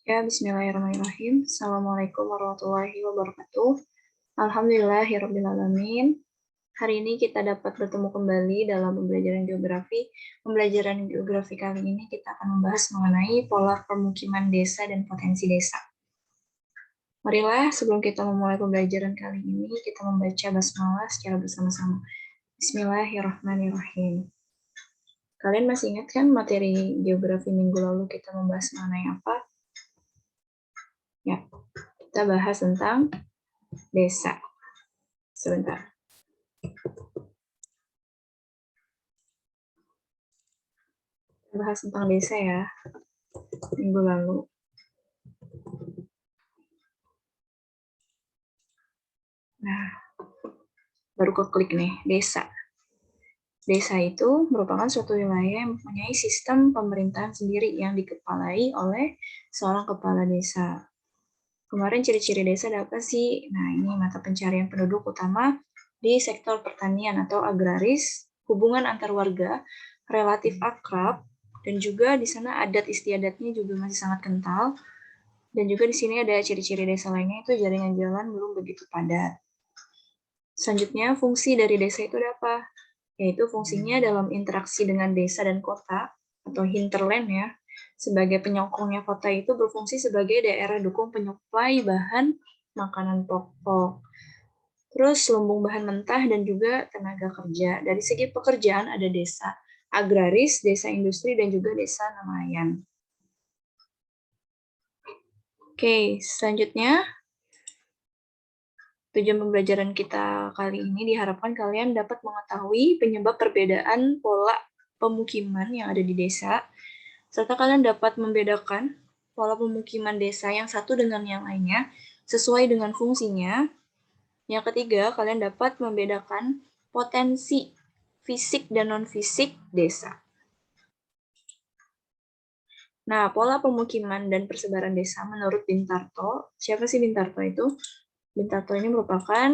Ya, bismillahirrahmanirrahim. Assalamualaikum warahmatullahi wabarakatuh. Alhamdulillahirrabbilalamin. Hari ini kita dapat bertemu kembali dalam pembelajaran geografi. Pembelajaran geografi kali ini kita akan membahas mengenai pola permukiman desa dan potensi desa. Marilah sebelum kita memulai pembelajaran kali ini, kita membaca basmalah secara bersama-sama. Bismillahirrahmanirrahim. Kalian masih ingat kan materi geografi minggu lalu kita membahas mengenai apa? Ya, kita bahas tentang desa. Sebentar. Kita bahas tentang desa ya, minggu lalu. Nah, baru keklik nih, desa. Desa itu merupakan suatu wilayah yang mempunyai sistem pemerintahan sendiri yang dikepalai oleh seorang kepala desa. Kemarin ciri-ciri desa ada apa sih? Nah, ini mata pencarian penduduk utama di sektor pertanian atau agraris, hubungan antar warga, relatif akrab, dan juga di sana adat istiadatnya juga masih sangat kental. Dan juga di sini ada ciri-ciri desa lainnya, itu jaringan jalan belum begitu padat. Selanjutnya, fungsi dari desa itu ada apa? Yaitu fungsinya dalam interaksi dengan desa dan kota, atau hinterland ya. Sebagai penyokongnya kota itu berfungsi sebagai daerah dukung penyuplai bahan makanan pokok. Terus lumbung bahan mentah dan juga tenaga kerja. Dari segi pekerjaan ada desa agraris, desa industri, dan juga desa nelayan. Oke, selanjutnya tujuan pembelajaran kita kali ini diharapkan kalian dapat mengetahui penyebab perbedaan pola pemukiman yang ada di desa, serta kalian dapat membedakan pola pemukiman desa yang satu dengan yang lainnya sesuai dengan fungsinya. Yang ketiga, kalian dapat membedakan potensi fisik dan non-fisik desa. Nah, pola pemukiman dan persebaran desa menurut Bintarto, siapa sih Bintarto itu? Bintarto ini merupakan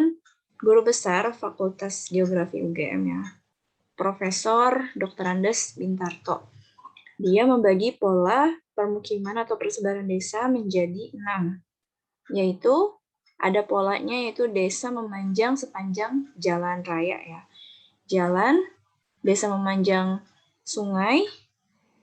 guru besar Fakultas Geografi UGM ya, Profesor Dr. Andes Bintarto. Dia membagi pola permukiman atau persebaran desa menjadi 6, yaitu ada polanya yaitu desa memanjang sepanjang jalan raya ya. Jalan, desa memanjang sungai,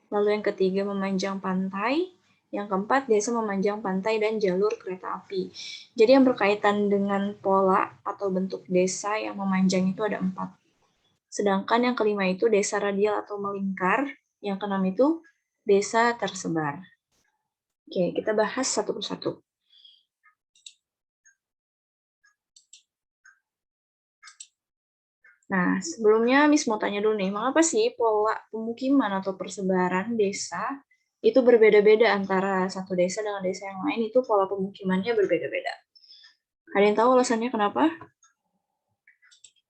lalu yang ketiga memanjang pantai, yang keempat desa memanjang pantai dan jalur kereta api. Jadi yang berkaitan dengan pola atau bentuk desa yang memanjang itu ada 4. Sedangkan yang kelima itu desa radial atau melingkar, yang keenam itu desa tersebar. Oke, kita bahas satu persatu. Nah, sebelumnya Miss mau tanya dulu nih, mengapa sih pola pemukiman atau persebaran desa itu berbeda-beda antara satu desa dengan desa yang lain, itu pola pemukimannya berbeda-beda. Ada yang tahu alasannya kenapa?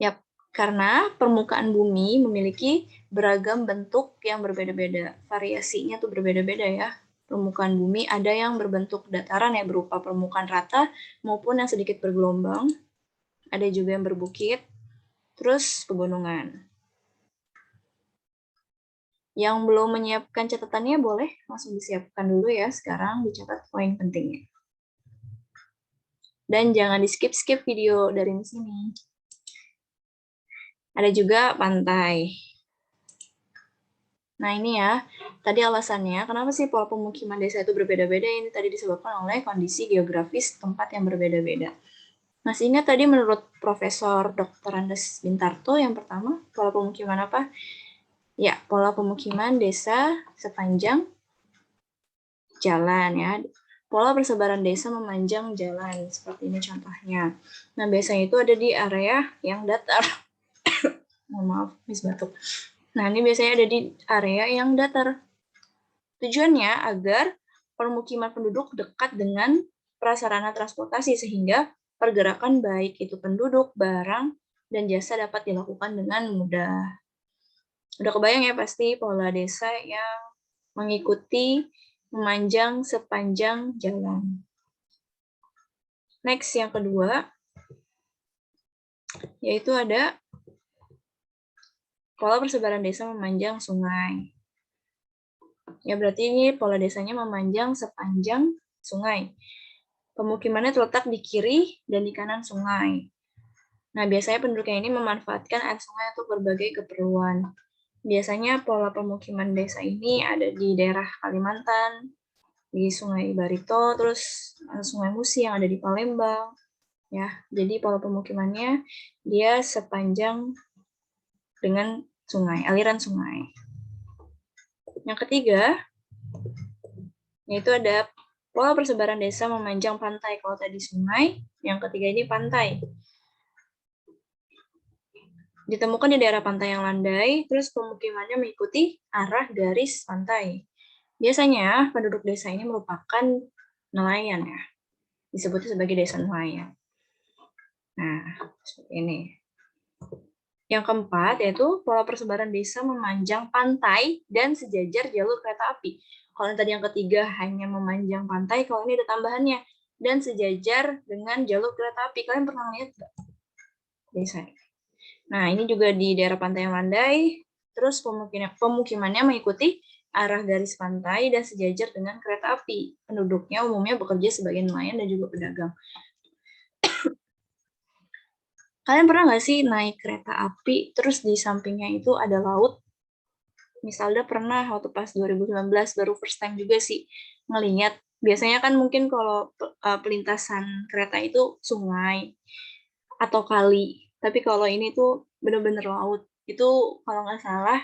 Yap, karena permukaan bumi memiliki beragam bentuk yang berbeda-beda. Variasinya tuh berbeda-beda ya. Permukaan bumi ada yang berbentuk dataran ya, berupa permukaan rata maupun yang sedikit bergelombang. Ada juga yang berbukit, terus pegunungan. Yang belum menyiapkan catatannya boleh langsung disiapkan dulu ya, sekarang dicatat poin pentingnya. Dan jangan di-skip-skip video dari sini. Ada juga pantai. Nah ini ya, tadi alasannya kenapa sih pola pemukiman desa itu berbeda-beda, ini tadi disebabkan oleh kondisi geografis tempat yang berbeda-beda. Masih ingat tadi menurut Profesor Dr. Andes Bintarto yang pertama, pola pemukiman apa? Ya, pola pemukiman desa sepanjang jalan ya. Pola persebaran desa memanjang jalan, seperti ini contohnya. Nah, biasanya itu ada di area yang datar. Mohon maaf, Miss batuk. Nah, ini biasanya ada di area yang datar. Tujuannya agar permukiman penduduk dekat dengan prasarana transportasi, sehingga pergerakan baik itu penduduk, barang, dan jasa dapat dilakukan dengan mudah. Udah kebayang ya pasti pola desa yang mengikuti memanjang sepanjang jalan. Next, yang kedua, yaitu ada pola persebaran desa memanjang sungai. Ya, berarti ini pola desanya memanjang sepanjang sungai. Pemukimannya terletak di kiri dan di kanan sungai. Nah, biasanya penduduknya ini memanfaatkan air sungai untuk berbagai keperluan. Biasanya pola pemukiman desa ini ada di daerah Kalimantan, di Sungai Barito, terus Sungai Musi yang ada di Palembang. Ya, jadi pola pemukimannya dia sepanjang dengan sungai, aliran sungai. Yang ketiga, yaitu ada pola persebaran desa memanjang pantai. Kalau tadi sungai, yang ketiga ini pantai. Ditemukan di daerah pantai yang landai, terus pemukimannya mengikuti arah garis pantai. Biasanya penduduk desa ini merupakan nelayan ya, disebutnya sebagai desa nelayan. Nah, seperti ini. Yang keempat yaitu pola persebaran desa memanjang pantai dan sejajar jalur kereta api. Kalau yang tadi yang ketiga hanya memanjang pantai, kalau ini ada tambahannya dan sejajar dengan jalur kereta api. Kalian pernah lihat nggak desa ini? Nah, ini juga di daerah pantai yang landai, terus pemukimannya mengikuti arah garis pantai dan sejajar dengan kereta api. Penduduknya umumnya bekerja sebagai nelayan dan juga pedagang. Kalian pernah nggak sih naik kereta api, terus di sampingnya itu ada laut? Misalnya pernah waktu pas 2019, baru first time juga sih ngelihat. Biasanya kan mungkin kalau pelintasan kereta itu sungai atau kali. Tapi kalau ini tuh bener-bener laut. Itu kalau nggak salah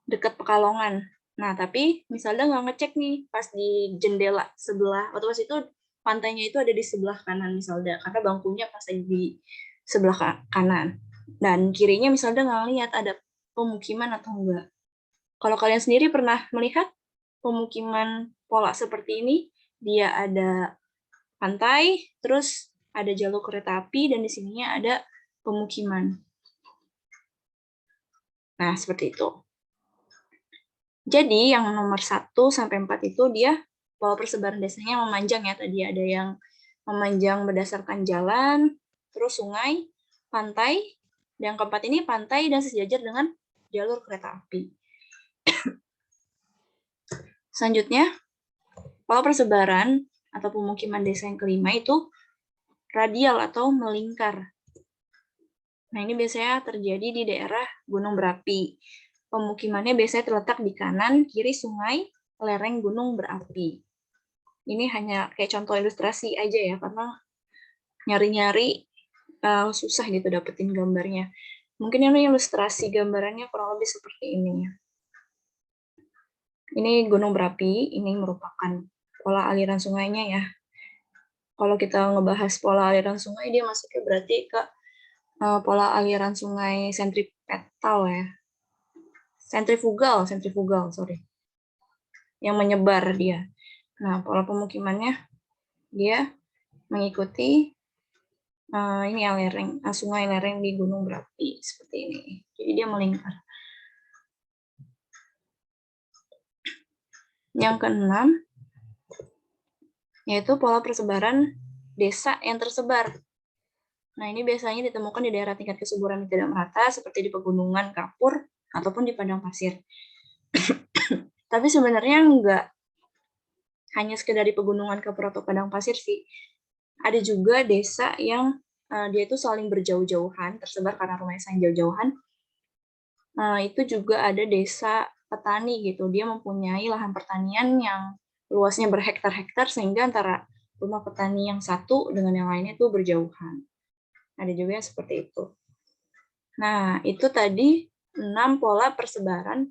dekat Pekalongan. Nah, tapi misalnya nggak ngecek nih pas di jendela sebelah, waktu pas itu pantainya itu ada di sebelah kanan misalnya, karena bangkunya pas di sebelah kanan. Dan kirinya misalnya nggak lihat ada pemukiman atau enggak. Kalau kalian sendiri pernah melihat pemukiman pola seperti ini, dia ada pantai, terus ada jalur kereta api, dan di sininya ada pemukiman. Nah, seperti itu. Jadi yang nomor 1 sampai 4 itu dia pola persebaran desanya memanjang ya. Tadi ada yang memanjang berdasarkan jalan, terus sungai, pantai, dan yang keempat ini pantai dan sejajar dengan jalur kereta api. Selanjutnya, pola persebaran atau pemukiman desa yang kelima itu radial atau melingkar. Nah, ini biasanya terjadi di daerah gunung berapi. Pemukimannya biasanya terletak di kanan, kiri sungai, lereng gunung berapi. Ini hanya kayak contoh ilustrasi aja ya, karena nyari-nyari susah gitu dapetin gambarnya. Mungkin ini ilustrasi gambarannya kurang lebih seperti ini. Ini gunung berapi, ini merupakan pola aliran sungainya ya. Kalau kita ngebahas pola aliran sungai, dia masuknya berarti ke pola aliran sungai sentripetal ya. Sentrifugal, sorry. Yang menyebar dia. Nah, pola pemukimannya dia mengikuti ini lereng, sungai lereng di gunung berapi seperti ini. Jadi dia melingkar. Yang keenam yaitu pola persebaran desa yang tersebar. Nah, ini biasanya ditemukan di daerah tingkat kesuburan yang tidak merata seperti di pegunungan kapur ataupun di padang pasir. Tapi sebenarnya enggak hanya sekedar di pegunungan kapur atau padang pasir sih. Ada juga desa yang dia itu saling berjauh-jauhan, tersebar karena rumahnya saling jauh-jauhan. Itu juga ada desa petani gitu. Dia mempunyai lahan pertanian yang luasnya berhektar-hektar sehingga antara rumah petani yang satu dengan yang lainnya itu berjauhan. Ada juga yang seperti itu. Nah, itu tadi 6 pola persebaran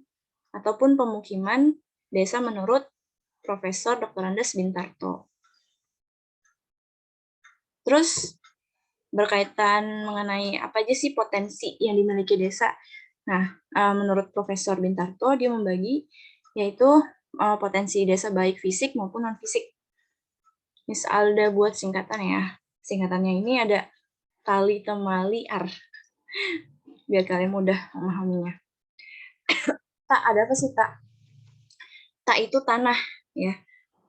ataupun pemukiman desa menurut Profesor Dr. Andes Bintarto. Terus berkaitan mengenai apa aja sih potensi yang dimiliki desa. Nah, menurut Profesor Bintarto, dia membagi yaitu potensi desa baik fisik maupun non-fisik. Misalnya buat singkatan ya. Singkatannya ini ada Tali Temali Ar. Biar kalian mudah memahaminya. Tak, ada apa sih tak? Tak itu tanah ya.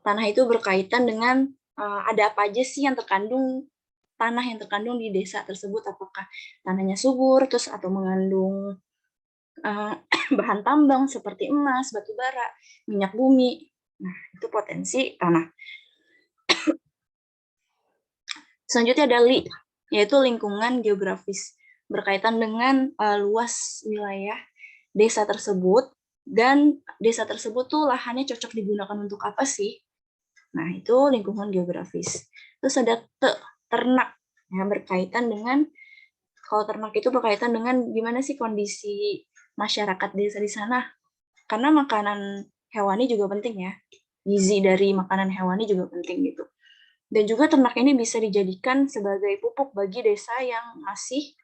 Tanah itu berkaitan dengan ada apa aja sih yang terkandung tanah yang terkandung di desa tersebut, apakah tanahnya subur terus atau mengandung bahan tambang seperti emas, batu bara, minyak bumi. Nah, itu potensi tanah. Selanjutnya ada LI, yaitu lingkungan geografis, berkaitan dengan luas wilayah desa tersebut, dan desa tersebut tuh lahannya cocok digunakan untuk apa sih? Nah, itu lingkungan geografis. Terus ada ternak, ya, berkaitan dengan, kalau ternak itu berkaitan dengan gimana sih kondisi masyarakat desa di sana. Karena makanan hewani juga penting ya. Gizi dari makanan hewani juga penting gitu. Dan juga ternak ini bisa dijadikan sebagai pupuk bagi desa yang masih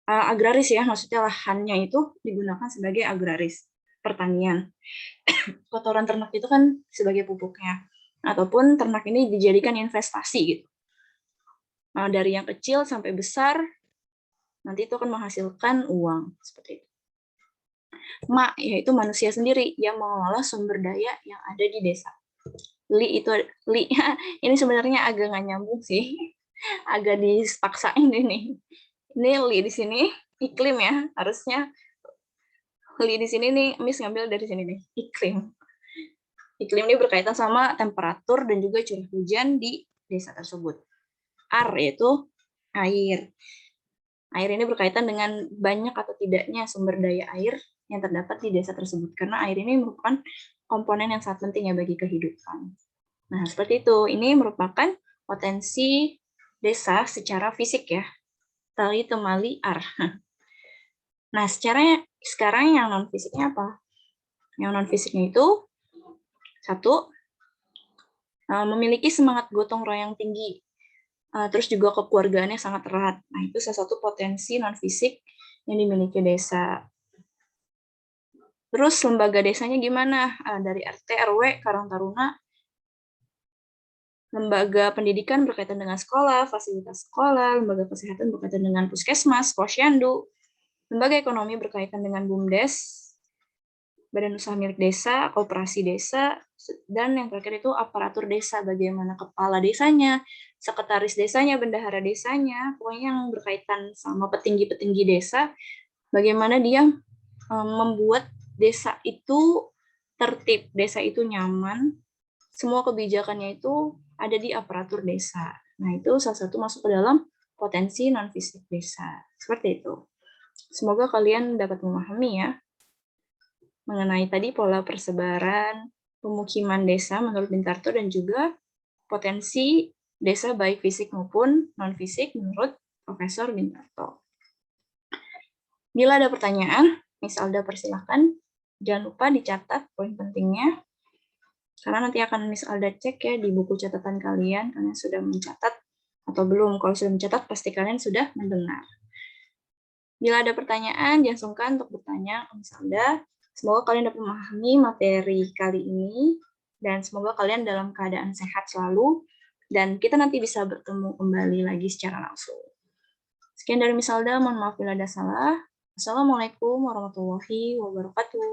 agraris ya, maksudnya lahannya itu digunakan sebagai agraris, pertanian. Kotoran ternak itu kan sebagai pupuknya. Ataupun ternak ini dijadikan investasi gitu. Nah, dari yang kecil sampai besar, nanti itu akan menghasilkan uang. Seperti itu. Yaitu manusia sendiri yang mengelola sumber daya yang ada di desa. Li ini sebenarnya agak nggak nyambung sih, agak dipaksain ini. Ini li di sini iklim ya, harusnya li di sini nih Miss ngambil dari sini nih, iklim. Iklim ini berkaitan sama temperatur dan juga curah hujan di desa tersebut. Yaitu air. Air ini berkaitan dengan banyak atau tidaknya sumber daya air yang terdapat di desa tersebut, karena air ini merupakan komponen yang sangat penting ya bagi kehidupan. Nah, seperti itu. Ini merupakan potensi desa secara fisik ya. Tali, temali, ar. Nah, sekarang yang non-fisiknya apa? Yang non-fisiknya itu, satu, memiliki semangat gotong royong tinggi. Terus juga kekeluargaannya sangat erat. Nah, itu salah satu potensi non-fisik yang dimiliki desa. Terus lembaga desanya gimana? Dari RT, RW, Karang Taruna, lembaga pendidikan berkaitan dengan sekolah, fasilitas sekolah, lembaga kesehatan berkaitan dengan puskesmas, posyandu, lembaga ekonomi berkaitan dengan BUMDes, badan usaha milik desa, koperasi desa, dan yang terakhir itu aparatur desa, bagaimana kepala desanya, sekretaris desanya, bendahara desanya, pokoknya yang berkaitan sama petinggi-petinggi desa, bagaimana dia membuat desa itu tertib, desa itu nyaman, semua kebijakannya itu ada di aparatur desa. Nah, itu salah satu masuk ke dalam potensi non-fisik desa. Seperti itu. Semoga kalian dapat memahami ya mengenai tadi pola persebaran pemukiman desa menurut Bintarto dan juga potensi desa baik fisik maupun non-fisik menurut Profesor Bintarto. Bila ada pertanyaan, Miss Alda persilahkan. Jangan lupa dicatat poin pentingnya, karena nanti akan Miss Alda cek ya di buku catatan kalian sudah mencatat atau belum. Kalau sudah mencatat, pasti kalian sudah mendengar. Bila ada pertanyaan, jangan sungkan untuk bertanya ke Miss Alda. Semoga kalian dapat memahami materi kali ini, dan semoga kalian dalam keadaan sehat selalu, dan kita nanti bisa bertemu kembali lagi secara langsung. Sekian dari Miss Alda, mohon maaf bila ada salah. Assalamualaikum warahmatullahi wabarakatuh.